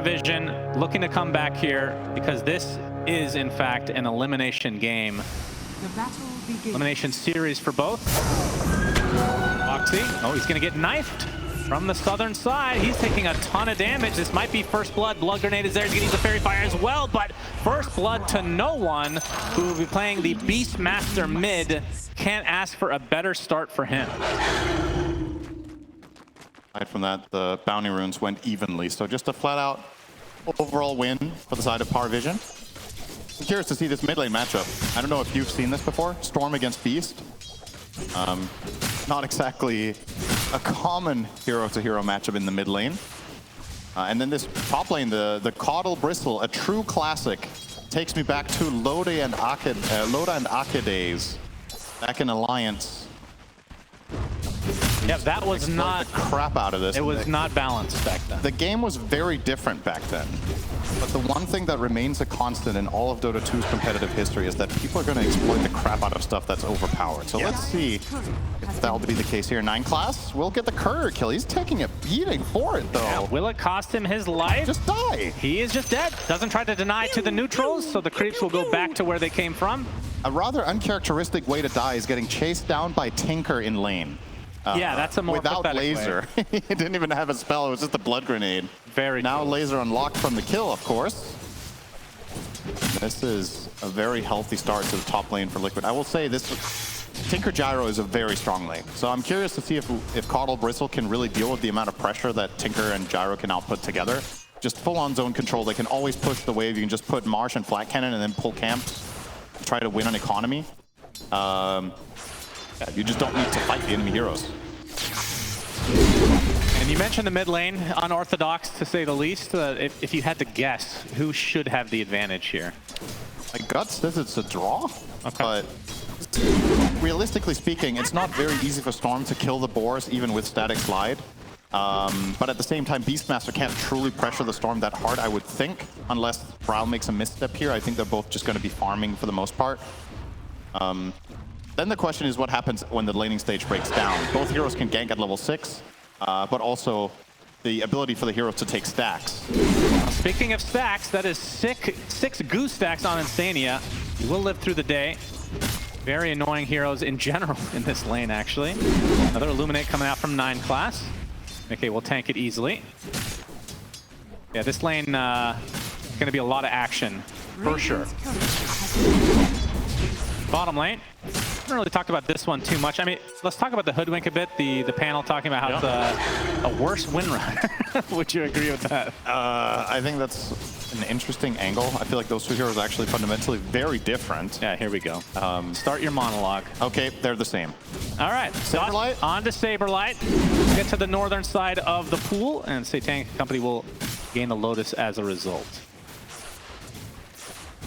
PARIVISION looking to come back here because this is in fact an elimination game. The battle begins. Elimination series for both. Foxy, oh, he's gonna get knifed from the southern side. He's taking a ton of damage. This might be first blood. Blood grenade is there. He's gonna use the fairy fire as well, but first blood to Noone, who will be playing the Beastmaster mid. Can't ask for a better start for him. Aside from that, the bounty runes went evenly, so just a flat-out overall win for the side of PARIVISION. I'm curious to see this mid lane matchup. I don't know if you've seen this before. Storm against Beast. Not exactly a common hero-to-hero matchup in the mid lane. And then this top lane, the Caudal Bristle, a true classic. Takes me back to Loda and Ake days. Back in Alliance. Yeah, that was not the crap out of this. It was not balanced back then. The game was very different back then. But the one thing that remains a constant in all of Dota 2's competitive history is that people are going to exploit the crap out of stuff that's overpowered. So let's see if that'll be the case here. 9 class will get the courier kill. He's taking a beating for it, though. Yeah, will it cost him his life? Just die. He is just dead. Doesn't try to deny to the neutrals, so the creeps will go back to where they came from. A rather uncharacteristic way to die is getting chased down by Tinker in lane. Yeah, that's a more without laser. He didn't even have a spell. It was just a blood grenade. Very now true. Laser unlocked from the kill, of course. This is a very healthy start to the top lane for Liquid. I will say this Tinker Gyro is a very strong lane. So I'm curious to see if Caudal Bristle can really deal with the amount of pressure that Tinker and Gyro can output together. Just full-on zone control. They can always push the wave. You can just put Marsh and Flat Cannon and then pull camps. Try to win on economy. Yeah, you just don't need to fight the enemy heroes. And you mentioned the mid lane, unorthodox to say the least. If you had to guess, who should have the advantage here? My gut says it's a draw, okay. But realistically speaking, it's not very easy for Storm to kill the boars even with static slide. But at the same time, Beastmaster can't truly pressure the Storm that hard, I would think, unless Brawl makes a misstep here. I think they're both just going to be farming for the most part. Then the question is what happens when the laning stage breaks down. Both heroes can gank at level 6, but also the ability for the heroes to take stacks. Speaking of stacks, that is six goose stacks on Insania. You will live through the day. Very annoying heroes in general in this lane, actually. Another Illuminate coming out from 9 class. Okay, we'll tank it easily. Yeah, this lane going to be a lot of action, for sure. Bottom lane. I haven't really talked about this one too much. I mean, let's talk about the Hoodwink a bit. The panel talking about how it's a worse win run. Would you agree with that? I think that's an interesting angle. I feel like those two heroes are actually fundamentally very different. Yeah, here we go. Start your monologue. Okay, they're the same. All right, Saberlight. On to Saberlight. Get to the northern side of the pool, and Satanic Company will gain the Lotus as a result.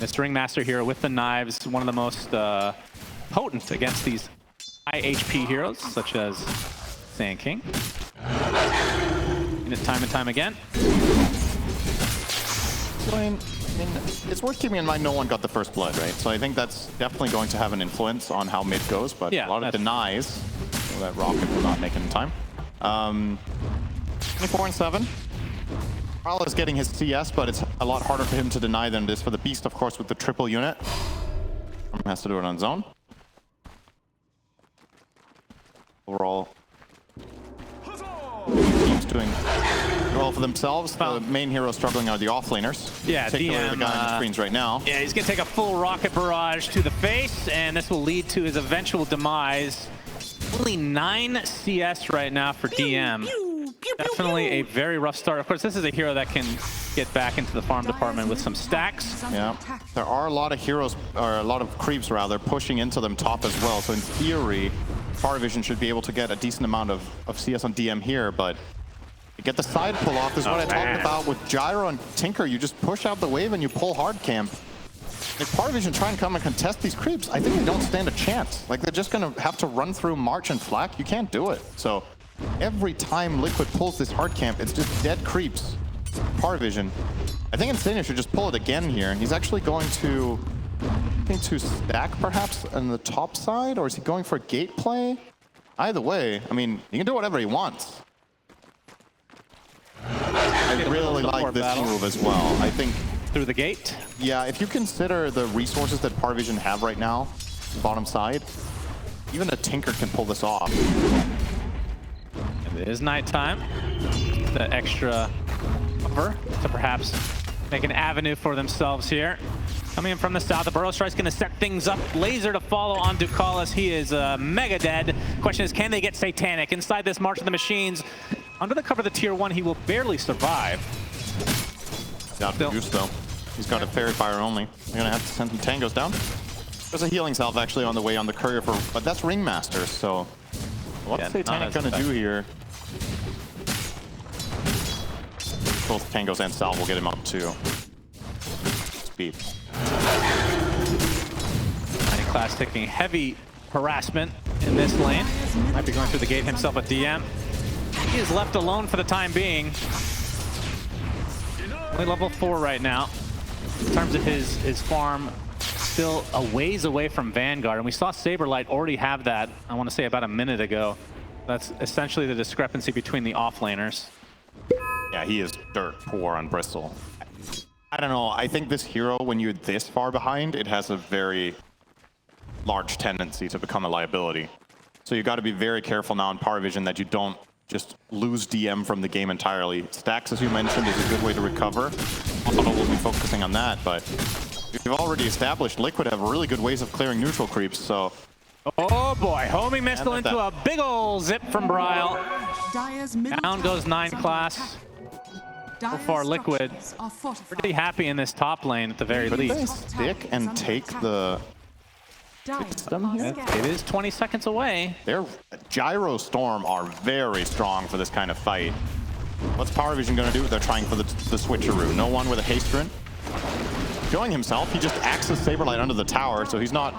Mr. Ringmaster here with the knives, one of the most potent against these high HP heroes, such as Sand King. And time and time again. I mean, it's worth keeping in mind no one got the first blood, right? So I think that's definitely going to have an influence on how mid goes, but yeah, a lot of denies. So that Rocket will not make it in time. 24 and 7. Carl is getting his CS, but it's a lot harder for him to deny than it is for the Beast, of course, with the triple unit. Has to do it on zone. Overall, teams doing well for themselves. The main hero struggling are the offlaners. Yeah, particularly the guy on the screens right now. Yeah, he's going to take a full rocket barrage to the face, and this will lead to his eventual demise. Only 9 CS right now for DM. Definitely a very rough start. Of course, this is a hero that can get back into the farm department with some stacks. Yeah, there are a lot of heroes, or a lot of creeps rather, pushing into them top as well. So in theory, PARIVISION should be able to get a decent amount of CS on DM here, but you get the side pull off. This is what I talked about with Gyro and Tinker. You just push out the wave and you pull hard camp. If PARIVISION try and come and contest these creeps, I think they don't stand a chance. Like, they're just going to have to run through March and Flak. You can't do it. So every time Liquid pulls this hard camp, it's just dead creeps. PARIVISION. I think Insania should just pull it again here. And he's actually going to stack perhaps on the top side, or is he going for a gate play? Either way, I mean, he can do whatever he wants. I really like this move as well. I think through the gate. Yeah, if you consider the resources that PARIVISION have right now, bottom side, even a Tinker can pull this off. And it is nighttime. The extra cover to perhaps make an avenue for themselves here. Coming in from the south, the Burrow Strike's going to set things up. Laser to follow on Ducalis. He is mega dead. Question is, can they get Satanic inside this March of the Machines? Under the cover of the tier 1, he will barely survive. Down for Goose though. He's got a Fairy Fire only. They're going to have to send some Tangos down. There's a healing salve actually on the way on the courier, but that's Ringmaster, so what's Satanic going to do here? Both Tangos and salve will get him up too. Speed. Class taking heavy harassment in this lane. Might be going through the gate himself with DM. He is left alone for the time being. Only level 4 right now. In terms of his farm, still a ways away from Vanguard. And we saw Saberlight already have that, I want to say about a minute ago. That's essentially the discrepancy between the offlaners. Yeah, he is dirt poor on Bristle. I don't know, I think this hero, when you're this far behind, it has a very large tendency to become a liability. So you got to be very careful now in PARIVISION that you don't just lose DM from the game entirely. Stacks, as you mentioned, is a good way to recover. Although we'll be focusing on that, but we've already established Liquid have really good ways of clearing neutral creeps, so... Oh boy, homing missile into a big ol' zip from Bryle. Down goes 9 class. So far, Liquid pretty happy in this top lane at the very least. They stick and take the... It is 20 seconds away. Their Gyro Storm are very strong for this kind of fight. What's PARIVISION going to do? They're trying for the switcheroo. No one with a haste rune. Showing himself, he just axes Saberlight under the tower, so he's not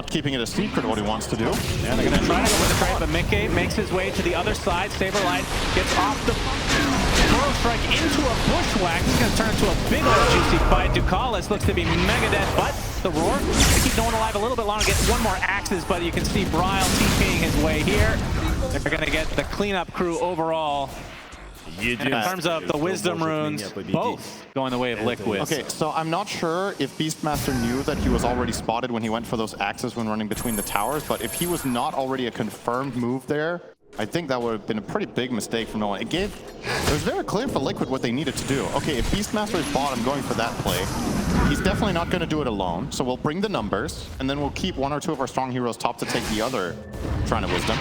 keeping it a secret what he wants to do. Yeah, they're going to try to go with the trade, but Mickey makes his way to the other side. Saberlight gets off the Burrow Strike into a bushwhack. It's going to turn into a big old juicy fight. Ducalis looks to be mega dead, but the roar to keep Noone alive a little bit longer. Gets one more axes, but you can see Bryle TPing his way here. They're going to get the cleanup crew overall. In terms of the wisdom runes, both going the way of Liquid. Okay, so I'm not sure if Beastmaster knew that he was already spotted when he went for those axes when running between the towers, but if he was not already a confirmed move there, I think that would have been a pretty big mistake from Noone. It was very clear for Liquid what they needed to do. Okay, if Beastmaster is bottom going for that play, he's definitely not going to do it alone, so we'll bring the numbers, and then we'll keep 1 or 2 of our strong heroes top to take the other Shrine of Wisdom.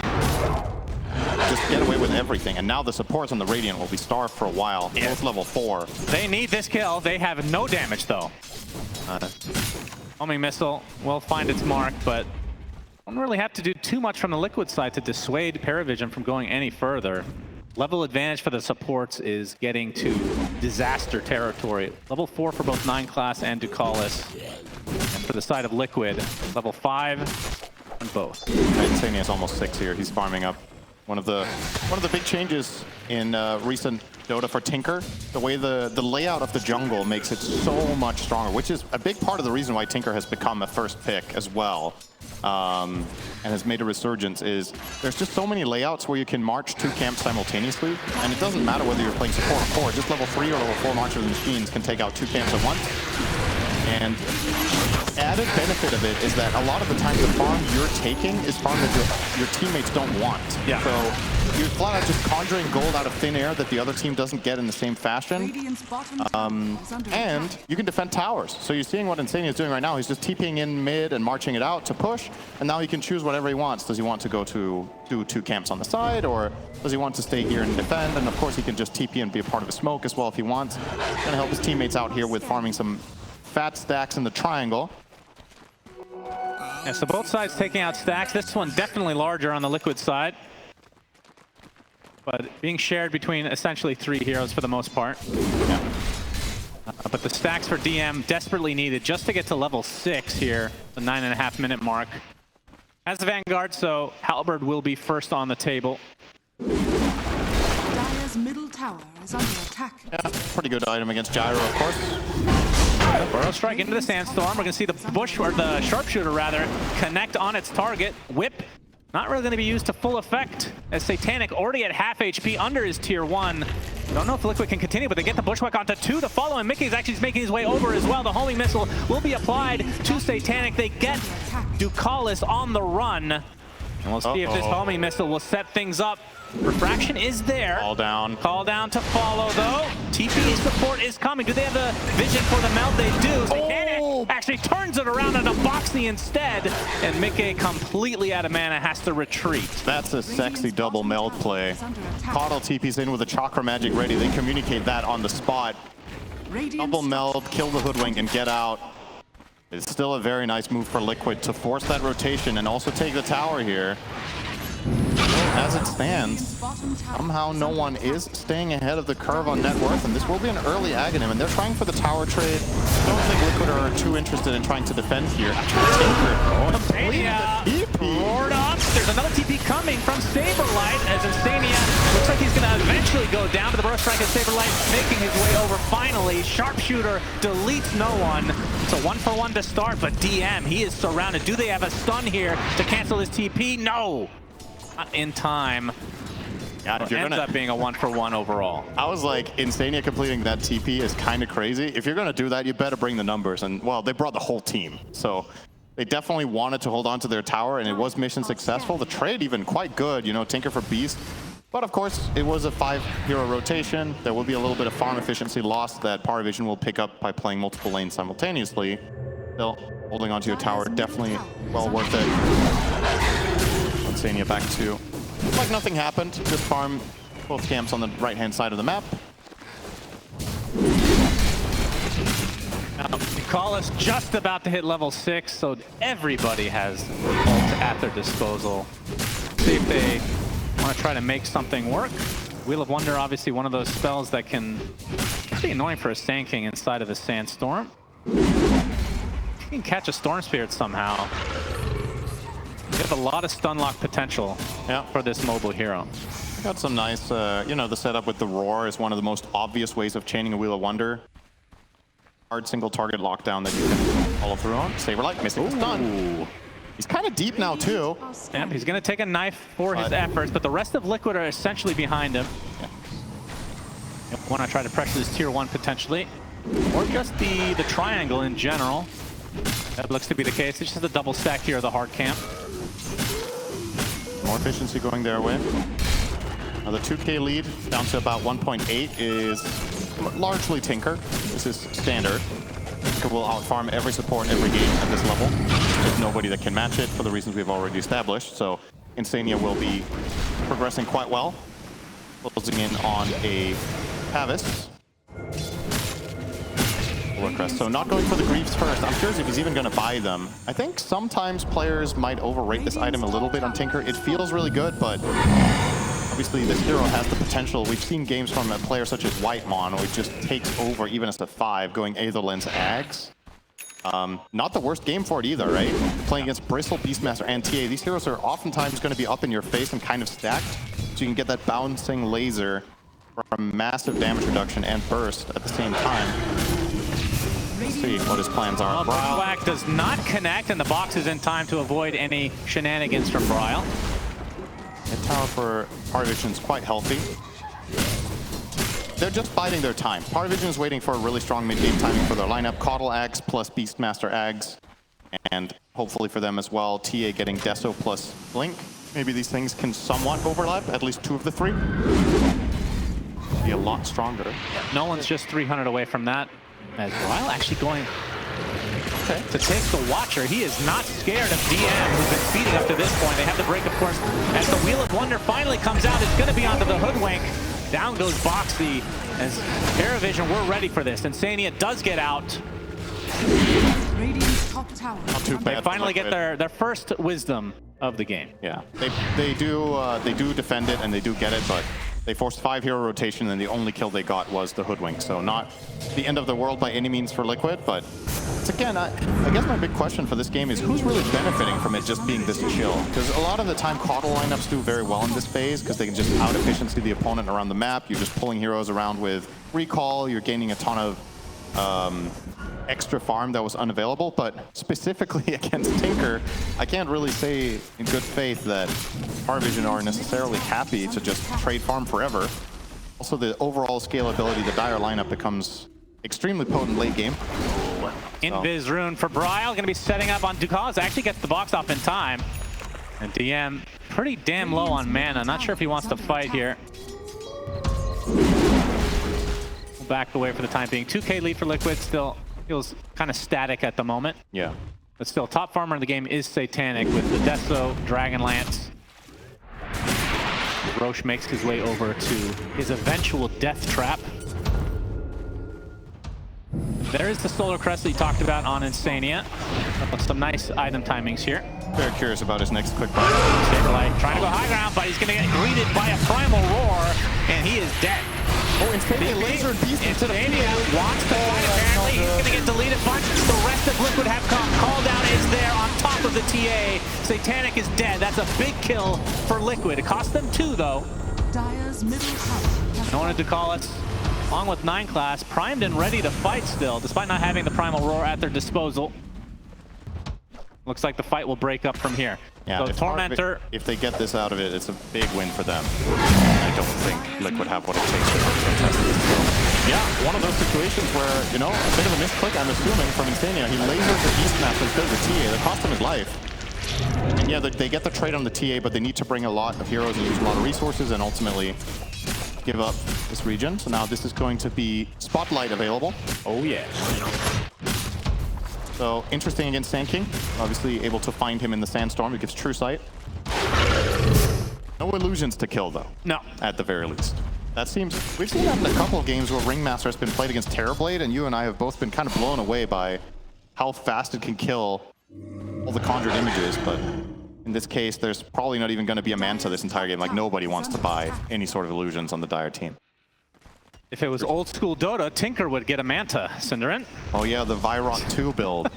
Just get away with everything, and now the supports on the Radiant will be starved for a while. Yeah. Both level 4. They need this kill. They have no damage though. Homing missile will find its mark, but don't really have to do too much from the Liquid side to dissuade PARIVISION from going any further. Level advantage for the supports is getting to disaster territory. Level 4 for both 9 class and Ducalis. And for the side of Liquid, level 5 on both. Insania is almost 6 here. He's farming up. One of the big changes in recent Dota for Tinker, the way the layout of the jungle makes it so much stronger, which is a big part of the reason why Tinker has become a first pick as well, and has made a resurgence, is there's just so many layouts where you can march 2 camps simultaneously, and it doesn't matter whether you're playing support or core, just level 3 or level 4 March of the Machines can take out 2 camps at once. And added benefit of it is that a lot of the times the farm you're taking is farm that your teammates don't want. Yeah. So you're flat out just conjuring gold out of thin air that the other team doesn't get in the same fashion. And you can defend towers. So you're seeing what Insania is doing right now. He's just TPing in mid and marching it out to push. And now he can choose whatever he wants. Does he want to go to do 2 camps on the side, or does he want to stay here and defend? And of course he can just TP and be a part of a smoke as well if he wants. Gonna help his teammates out here with farming some fat stacks in the triangle. Yeah, so both sides taking out stacks. This one definitely larger on the Liquid side, but being shared between essentially 3 heroes for the most part. Yeah. But the stacks for DM desperately needed just to get to level 6 here, the 9.5 minute mark. As the Vanguard, so Halberd will be first on the table. Dire's middle tower is under attack. Yeah, pretty good item against Gyro, of course. Burrow Strike into the Sandstorm. We're going to see the bush, or the Sharpshooter rather, connect on its target. Whip, not really going to be used to full effect, as Satanic already at half HP under his tier 1. Don't know if Liquid can continue, but they get the bushwhack onto 2 to follow, and Mickey's actually making his way over as well. The homing missile will be applied to Satanic. They get Ducalis on the run. And we'll see if this homing missile will set things up. Refraction is there. Call down. Call down to follow, though. TP support is coming. Do they have the vision for the melt? They do. Satanic actually turns it around on a Boxy instead. And Mickey, completely out of mana, has to retreat. That's a sexy double meld play. Coddle TP's in with a Chakra Magic ready. They communicate that on the spot. Double meld, kill the Hoodwink, and get out. It's still a very nice move for Liquid to force that rotation and also take the tower here. As it stands, somehow no one is staying ahead of the curve on net worth, and this will be an early aghanim, and they're trying for the tower trade. I don't think Liquid are too interested in trying to defend here. Roared up. There's another TP coming from Saberlight as Instania looks like he's going to eventually go down to the burst strike, and Saberlight making his way over finally. Sharpshooter deletes no one. It's a 1-for-1 to start, but DM, he is surrounded. Do they have a stun here to cancel his TP? No. Not in time. Yeah, if it ends up being a 1-for-1 overall. I was like, Instania completing that TP is kind of crazy. If you're going to do that, you better bring the numbers. And, well, they brought the whole team. So they definitely wanted to hold on to their tower, and it was mission successful. The trade even quite good, you know, Tinker for Beast. But, of course, it was a 5-hero rotation. There will be a little bit of farm efficiency lost that PARIVISION will pick up by playing multiple lanes simultaneously. Still, holding onto your tower, definitely well worth it. Instania back to like nothing happened. Just farm both camps on the right-hand side of the map. Ducalis just about to hit level 6, so everybody has ult at their disposal. See if they want to try to make something work. Wheel of Wonder, obviously one of those spells that can be annoying for a Sand King inside of a Sandstorm. You can catch a Storm Spirit somehow. You have a lot of stun lock potential for this mobile hero. Got some nice, you know, the setup with the Roar is one of the most obvious ways of chaining a Wheel of Wonder. Hard single target lockdown that you can follow through on. Saberlight missing the stun. He's kind of deep now too. Yeah, he's going to take a knife for his efforts, but the rest of Liquid are essentially behind him. Want to try to pressure this tier 1 potentially, or just the triangle in general. That looks to be the case. It's just a double stack here of the hard camp. More efficiency going their way. Now the 2K lead down to about 1.8 is largely Tinker. This is standard. Tinker will outfarm every support every game at this level. There's nobody that can match it for the reasons we've already established. So Instania will be progressing quite well. Closing in on a Pavis. So not going for the Greaves first. I'm curious if he's even going to buy them. I think sometimes players might overrate this item a little bit on Tinker. It feels really good, but obviously this hero has the potential. We've seen games from a player such as Whitemon where it just takes over even as a 5, going Aetherlens Ags. Not the worst game for it either, right? Playing against Bristle, Beastmaster, and TA. These heroes are oftentimes going to be up in your face and kind of stacked, so you can get that bouncing laser from massive damage reduction and burst at the same time. Let's see what his plans are. Bushwhack does not connect, and the box is in time to avoid any shenanigans from Bryle. The tower for PARIVISION is quite healthy. They're just biding their time. PARIVISION is waiting for a really strong mid-game timing for their lineup. Coddle Ags plus Beastmaster Ags. And hopefully for them as well, TA getting Deso plus Blink. Maybe these things can somewhat overlap, at least 2 of the 3. Be a lot stronger. Nolan's just 300 away from that. As Bryle actually going to take the Watcher. He is not scared of DM, who's been speeding up to this point. They have the break, of course, as the Wheel of Wonder finally comes out. It's going to be onto the Hoodwink. Down goes Boxy. As PARIVISION, we're ready for this. Instania does get out. Not too bad. They finally get their first wisdom of the game. Yeah, they do defend it and they do get it, but they forced 5-hero rotation and the only kill they got was the Hoodwink. So not the end of the world by any means for Liquid, but it's again, I guess my big question for this game is who's really benefiting from it just being this chill? Because a lot of the time Coddle lineups do very well in this phase because they can just out-efficiency the opponent around the map. You're just pulling heroes around with recall, you're gaining a ton of extra farm that was unavailable, but specifically against Tinker, I can't really say in good faith that PARIVISION are necessarily happy to just trade farm forever. Also, the overall scalability, the Dire lineup becomes extremely potent late game. Invis rune for Bryle, going to be setting up on Ducaz. Actually gets the box off in time. And DM pretty damn low on mana. Not sure if he wants to fight here. We'll back away for the time being. 2K lead for Liquid. Still feels kind of static at the moment. Yeah. But still, top farmer in the game is Satanic with the Deso, Dragonlance. Roche makes his way over to his eventual death trap. There is the Solar Crest that you talked about on Insania. Some nice item timings here. Very curious about his next quick buy. Saberlight trying to go high ground, but he's going to get greeted by a Primal Roar, and he is dead. Oh, Insania laser beast into the Insania wants to fight, apparently. He's going to get deleted bunch. The rest of Liquid have come. Call down is there on top of the TA. Satanic is dead. That's a big kill for Liquid. It cost them 2, though. Dire's middle tower. No one to call it. Along with 9 class, primed and ready to fight still, despite not having the Primal Roar at their disposal. Looks like the fight will break up from here. Yeah, so Tormentor. If they get this out of it, it's a big win for them. I don't think Liquid have what it takes to contest this. Yeah, one of those situations where, you know, a bit of a misclick, I'm assuming, from Insania. He lasers the Beastmaster instead of the TA. That cost him his life. And yeah, they get the trade on the TA, but they need to bring a lot of heroes and use a lot of resources and ultimately give up this region. So now this is going to be Spotlight available. Oh yeah. So interesting against Sand King. Obviously able to find him in the Sandstorm. It gives True Sight. No illusions to kill though. No. At the very least. That seems, we've seen that in a couple of games where Ringmaster has been played against Terrorblade, and you and I have both been kind of blown away by how fast it can kill all the conjured images, but in this case, there's probably not even going to be a Manta this entire game. Like, nobody wants to buy any sort of illusions on the Dire team. If it was old school Dota, Tinker would get a Manta, Cinderin. Oh yeah, the Virot 2 build.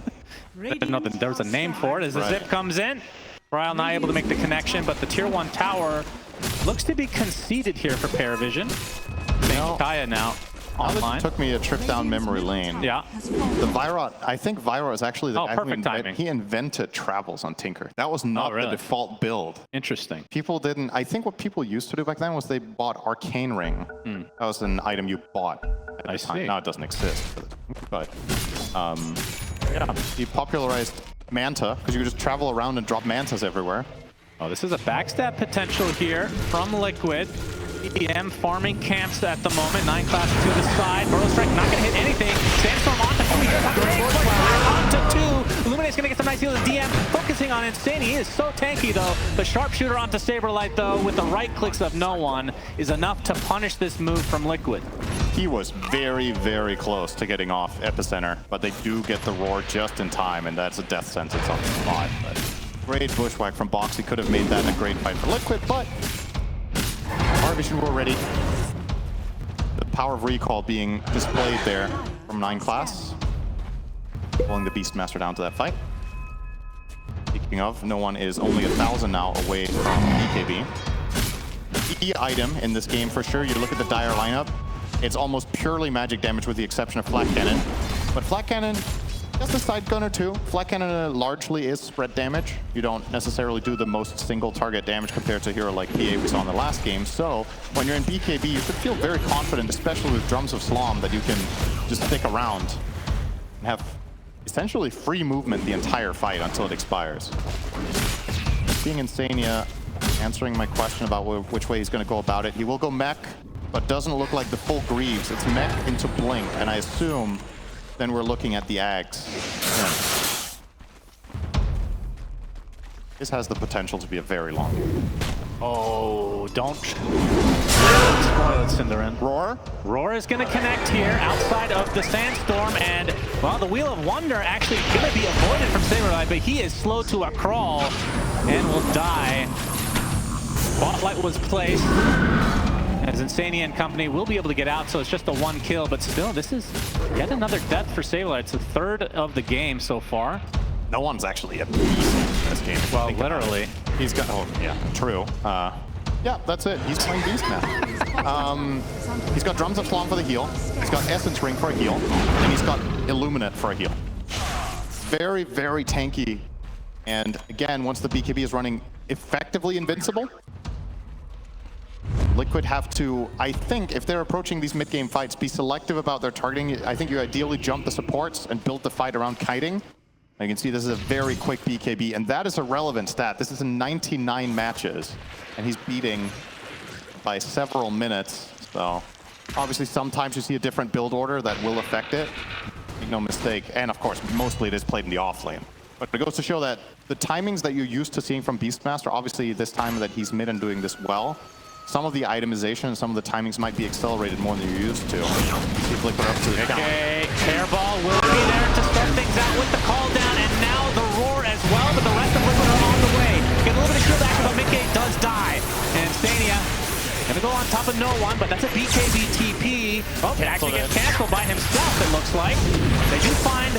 There was a name for it as the Zip comes in. Bryle not able to make the connection, but the tier 1 tower looks to be conceded here for PARIVISION. Kaya now online. It took me a trip down memory lane. Yeah. The Virot, I think Virot is actually the guy who he invented travels on Tinker. That was not the default build. Interesting. People didn't, I think what people used to do back then was they bought Arcane Ring. That was an item you bought at the time. Now it doesn't exist. But yeah, he popularized Manta because you could just travel around and drop Mantas everywhere. Oh, this is a backstab potential here from Liquid. EM farming camps at the moment. 9 class to the side. Burrow Strike not going to hit anything. Sandstorm onto 3. Onto 2. Illuminate's going to get some nice heals. DM focusing on Insane. He is so tanky though. The sharpshooter onto Saberlight though, with the right clicks of no one, is enough to punish this move from Liquid. He was very, very close to getting off Epicenter, but they do get the roar just in time, and that's a death sentence on the spot. But great bushwhack from Box. He could have made that a great fight for Liquid, but PARIVISION were ready. The power of recall being displayed there from 9 class. Pulling the Beastmaster down to that fight. Speaking of, no one is only 1,000 now away from BKB. Key item in this game for sure. You look at the Dire lineup, it's almost purely magic damage with the exception of Flat Cannon. But Flat Cannon, just a side gunner too. Flat Cannon largely is spread damage. You don't necessarily do the most single target damage compared to a hero like PA we saw in the last game. So when you're in BKB, you should feel very confident, especially with Drums of Slom, that you can just stick around and have essentially free movement the entire fight until it expires. Seeing Insania answering my question about which way he's going to go about it. He will go mech, but doesn't look like the full Greaves. It's mech into Blink, and I assume then we're looking at the Ags. Yeah. This has the potential to be a very long game. Oh, don't spoil it, Cinderin. Roar? Roar is going to connect here outside of the Sandstorm, and, well, the Wheel of Wonder actually going to be avoided from Saberlight, but he is slow to a crawl and will die. Spotlight was placed, as Insania and company will be able to get out, so it's just a 1 kill, but still, this is yet another death for Saberlight. It's the 3rd of the game so far. No one's actually a beast in this game. Well, literally. He's got, oh yeah, true. Yeah, that's it. He's playing Beast now. He's got Drums of Slom for the heal. He's got Essence Ring for a heal. And he's got Illuminate for a heal. Very, very tanky. And again, once the BKB is running effectively invincible, Liquid have to, I think, if they're approaching these mid-game fights, be selective about their targeting. I think you ideally jump the supports and build the fight around kiting. You can see this is a very quick BKB, and that is a relevant stat. This is in 99 matches, and he's beating by several minutes. So obviously sometimes you see a different build order that will affect it. Make no mistake. And of course, mostly it is played in the off lane. But it goes to show that the timings that you're used to seeing from Beastmaster, obviously this time that he's mid and doing this well, some of the itemization and some of the timings might be accelerated more than you're used to. See if Liquid up to the count. Okay, Hairball will be there to start things out with the call down, and now the roar as well, but the rest of Liquid are on the way. Get a little bit of shield action, but Midgate does die. And Stania gonna go on top of Noone, but that's a BKB TP. Oh, it actually gets canceled by himself, it looks like. They do find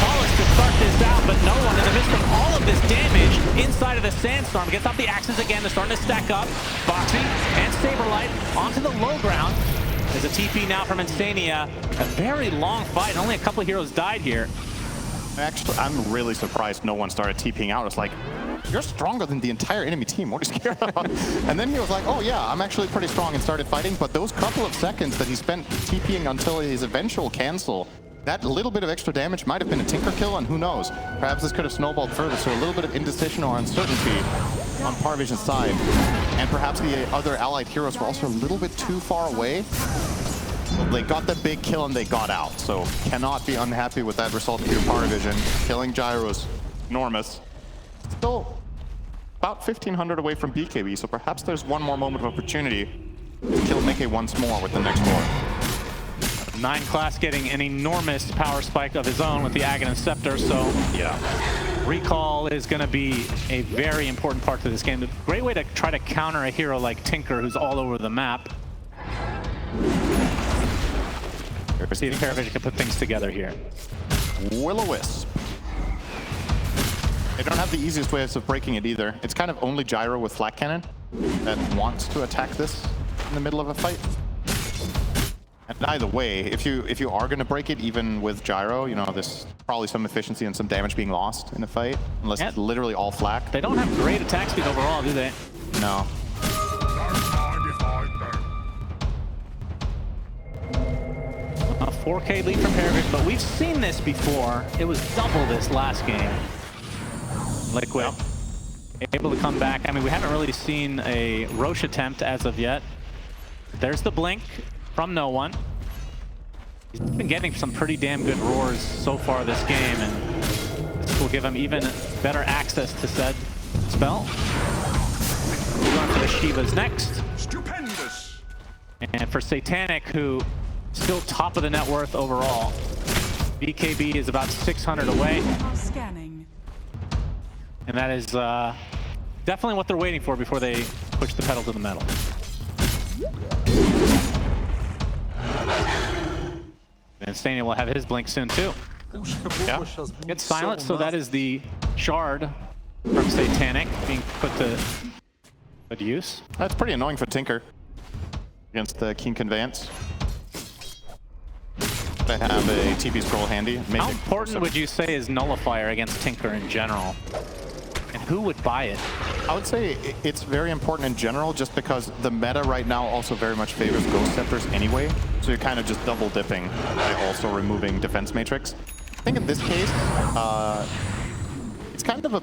Paulus to start this out, but Noone, in the midst of all of this damage inside of the Sandstorm, gets off the axes again. They're starting to stack up. Foxy and Saberlight onto the low ground. There's a TP now from Insania. A very long fight, and only a couple of heroes died here. Actually, I'm really surprised no one started TPing out. It's like, you're stronger than the entire enemy team. What are you scared about? And then he was like, oh yeah, I'm actually pretty strong, and started fighting. But those couple of seconds that he spent TPing until his eventual cancel, that little bit of extra damage might have been a Tinker kill, and who knows? Perhaps this could have snowballed further. So a little bit of indecision or uncertainty on PARIVISION's side. And perhaps the other allied heroes were also a little bit too far away. Well, they got the big kill and they got out. So cannot be unhappy with that result here. PARIVISION killing Gyro's enormous. Still about 1,500 away from BKB, so perhaps there's one more moment of opportunity to kill Mickey once more with the next war. 9 class getting an enormous power spike of his own with the aghanim scepter, so yeah, recall is going to be a very important part to this game. A great way to try to counter a hero like Tinker, who's all over the map. See if PARIVISION can put things together here. Will-O-Wisp. They don't have the easiest ways of breaking it either. It's kind of only Gyro with Flak Cannon that wants to attack this in the middle of a fight. And either way, if you are going to break it, even with Gyro, you know, there's probably some efficiency and some damage being lost in a fight, unless it's literally all Flak. They don't have great attack speed overall, do they? No. A 4K lead from PARIVISION, but we've seen this before. It was double this last game. Liquid able to come back. I mean, we haven't really seen a Roche attempt as of yet. There's the blink from Noone. He's been getting some pretty damn good roars so far this game, and this will give him even better access to said spell. We're going to the Shivas next. Stupendous. And for Satanic, who still top of the net worth overall. BKB is about 600 away. Scanning. And that is definitely what they're waiting for before they push the pedal to the metal. And Stania will have his blink soon too. Yeah. It's silent, so that is the shard from Satanic being put to good use. That's pretty annoying for Tinker against the King Conveyance. They have a TP scroll handy. How important would you say is Nullifier against Tinker in general? And who would buy it? I would say it's very important in general, just because the meta right now also very much favors Ghost Scepters anyway. So you're kind of just double dipping by also removing Defense Matrix. I think in this case, it's kind of a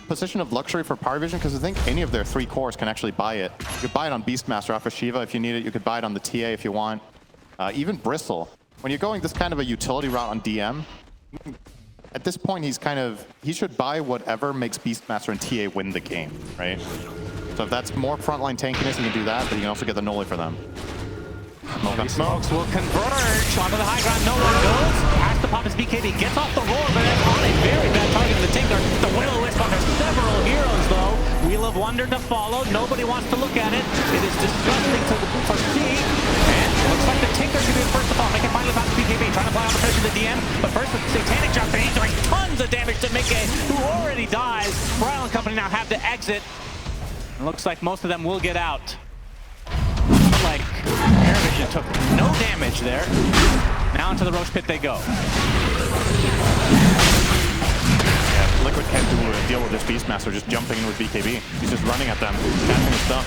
position of luxury for PARIVISION, because I think any of their 3 cores can actually buy it. You could buy it on Beastmaster off of Shiva if you need it. You could buy it on the TA if you want. Even Bristle. When you're going this kind of a utility route on DM, at this point he should buy whatever makes Beastmaster and TA win the game, right? So if that's more frontline tankiness, you can do that, but you can also get the Nolle for them. Smokes will converge onto the high ground. Noone goes, has to pop his BKB, gets off the roar, but it's on a very bad target of the Tinker. The Will-O-Wisp under several heroes though. Wheel of Wonder to follow. Nobody wants to look at it. It is disgusting to foresee. And it looks like the Tinker should be the first to fall. Mickey finally found the BKB, trying to apply all the pressure to the DM. But first with the Satanic jump, and he's doing tons of damage to Mickey, who already dies. Brile and company now have to exit. It looks like most of them will get out. Like PARIVISION took no damage there. Now into the Roche pit they go. Yeah, Liquid can't deal with this Beastmaster just jumping in with BKB. He's just running at them, catching his stuff.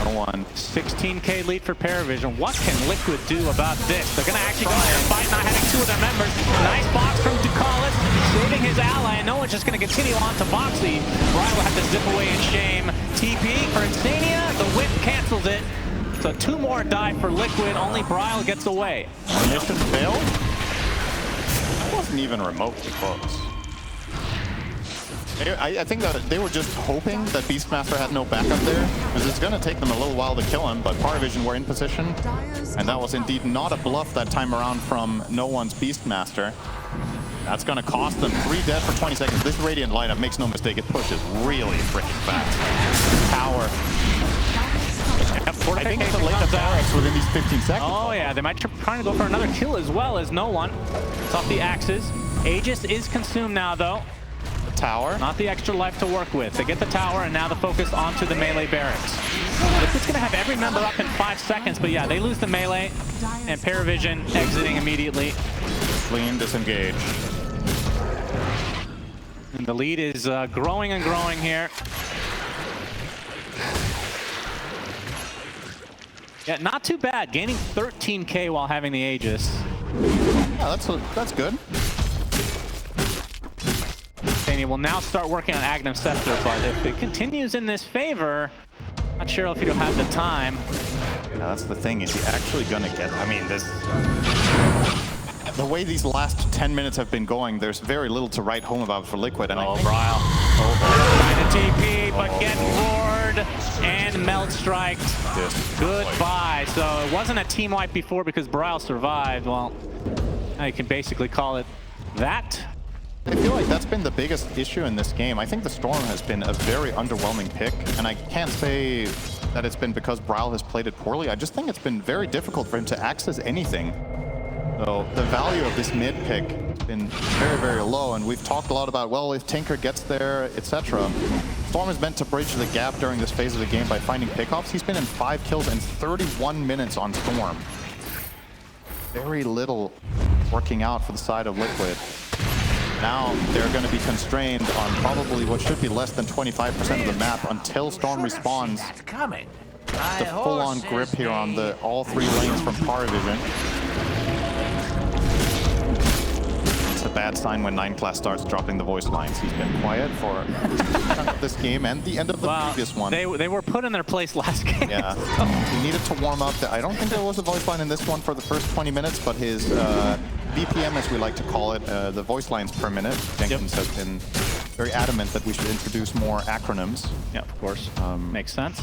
One. 16k lead for PARIVISION. What can Liquid do about this? They're going to actually go ahead and fight, not having two of their members. Nice box from Ducalis, saving his ally, and no one's just going to continue on to Boxy. Brian will have to zip away in shame. TP for Insania, the whip cancels it. So two more die for Liquid, only Bryle gets away. Mission failed? That wasn't even remotely close. I think that they were just hoping that Beastmaster had no backup there, because it's going to take them a little while to kill him, but PARIVISION were in position, and that was indeed not a bluff that time around from Noone's Beastmaster. That's going to cost them 3 dead for 20 seconds. This Radiant lineup, makes no mistake, it pushes really freaking fast. Tower. I think it's a late of barracks within these 15 seconds. Oh yeah, they might try to go for another kill as well as Noone. It's off the axes. Aegis is consumed now though. Tower. Not the extra life to work with. They get the tower and now the focus onto the melee barracks. Liquid's going to have every member up in 5 seconds, but yeah, they lose the melee and PARIVISION exiting immediately. Clean disengage. And the lead is growing and growing here. Yeah, not too bad. Gaining 13k while having the Aegis. Yeah, that's good. He will now start working on aghanim scepter, but if it continues in this favor, not sure if he'll have the time. Yeah, that's the thing. Is he actually gonna get? I mean, the way these last 10 minutes have been going, there's very little to write home about for Liquid. And Bryle. Trying to TP, but get roared and melt strike. Goodbye. So it wasn't a team wipe before because Bryle survived. Well, now you can basically call it that. I feel like that's been the biggest issue in this game. I think the Storm has been a very underwhelming pick, and I can't say that it's been because Bryle has played it poorly. I just think it's been very difficult for him to access anything. So the value of this mid pick has been very, very low, and we've talked a lot about, well, if Tinker gets there, etc. Storm is meant to bridge the gap during this phase of the game by finding pickoffs. He's been in 5 kills in 31 minutes on Storm. Very little working out for the side of Liquid. Now they're going to be constrained on probably what should be less than 25% of the map until Storm respawns. The full-on grip here on all 3 lanes from PARIVISION. It's a bad sign when 9 class starts dropping the voice lines. He's been quiet for this game and the end of the previous one. They were put in their place last game. Yeah, he needed to warm up. I don't think there was a voice line in this one for the first 20 minutes, but his BPM, as we like to call it, the voice lines per minute, Jenkins has been very adamant that we should introduce more acronyms. Yeah, of course. Makes sense.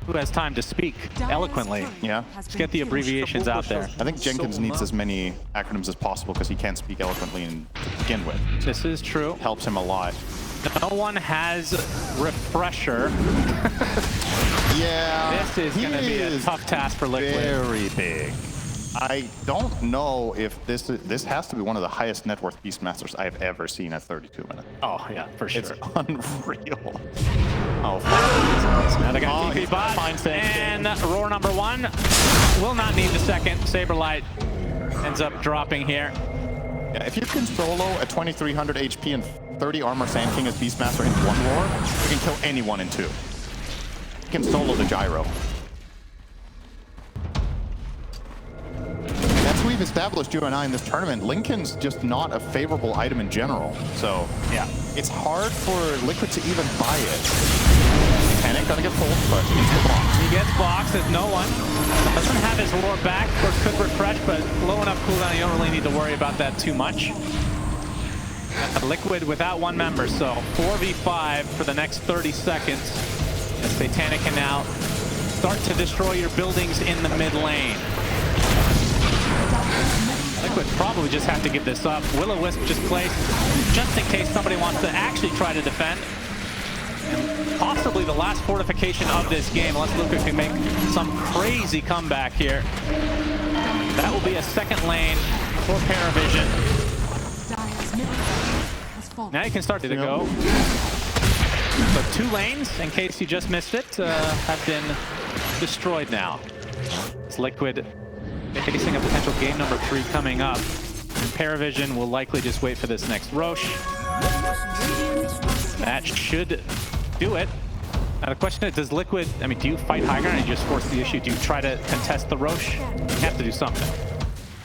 Who has time to speak eloquently? Yeah. Let's get the abbreviations out there. I think Jenkins needs as many acronyms as possible because he can't speak eloquently to begin with. This is true. Helps him a lot. No one has refresher. Yeah. This is going to be a tough task for Liquid. Very big. I don't know if this has to be one of the highest net worth Beastmasters I've ever seen at 32 minutes. Oh yeah, for sure. It's unreal. Oh, now they got TP bot, and roar number 1 will not need the second. Saberlight ends up dropping here. Yeah, if you can solo a 2300 HP and 30 armor Sand King as Beastmaster in 1 roar, you can kill anyone in 2. You can solo the gyro. As we've established, you and I, in this tournament, Lincoln's just not a favorable item in general. So, yeah, it's hard for Liquid to even buy it. Panic gonna get pulled, but he gets the box. He gets boxed as Noone doesn't have his roar back. Of course, could refresh, but low enough cooldown, you don't really need to worry about that too much. Liquid without 1 member, so 4v5 for the next 30 seconds. And Satanic can now start to destroy your buildings in the mid lane. Liquid probably just have to give this up. Will-O-Wisp just placed just in case somebody wants to actually try to defend. And possibly the last fortification of this game, unless Liquid can make some crazy comeback here. That will be a second lane for PARIVISION. Now you can start to go. So 2 lanes, in case you just missed it, have been destroyed now. It's Liquid facing a potential game number 3 coming up. And PARIVISION will likely just wait for this next Rosh. That should do it. Now the question is, does Liquid, I mean, do you fight high ground or you just force the issue? Do you try to contest the Rosh? You have to do something.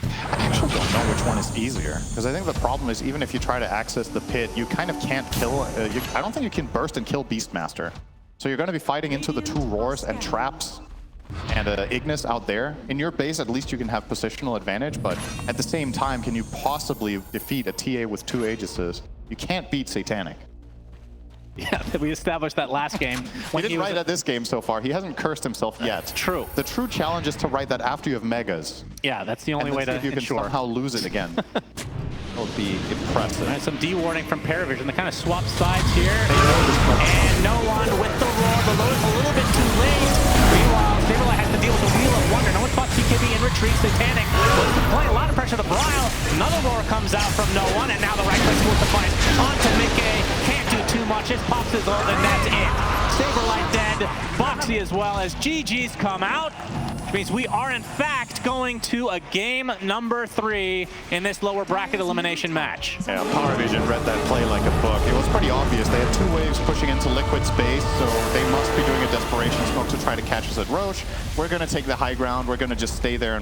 I actually don't know which one is easier, because I think the problem is even if you try to access the pit, you kind of can't kill. I don't think you can burst and kill Beastmaster. So you're going to be fighting into the two roars and traps and Ignis out there. In your base, at least you can have positional advantage, but at the same time, can you possibly defeat a TA with 2 Aegises? You can't beat Satanic. Yeah, we established that last game. He didn't write at this game so far. He hasn't cursed himself yet. True. The true challenge is to write that after you have Megas. Yeah, that's the only way to see if you ensure. can somehow lose it again. That would be impressive. All right, some D-warding from PARIVISION. They kind of swap sides here. And Noone with the roar. The load is a little bit too late. Meanwhile, Saberlight has to deal with the Wheel of Wonder. No one spots BKB in retreat. Satanic looks to play a lot of pressure to Brile. Another roar comes out from Noone, and now the right click will suffice onto Mickey. Can't do too much. Just pops his ult, and that's it. Saberlight dead. Boxy as well as GG's come out. Which means we are in fact going to a game number 3 in this lower bracket elimination match. Yeah, PARIVISION read that play like a book. It was pretty obvious. They had 2 waves pushing into Liquid's base, so they must be doing a desperation smoke to try to catch us at Roche. We're going to take the high ground. We're going to just stay there and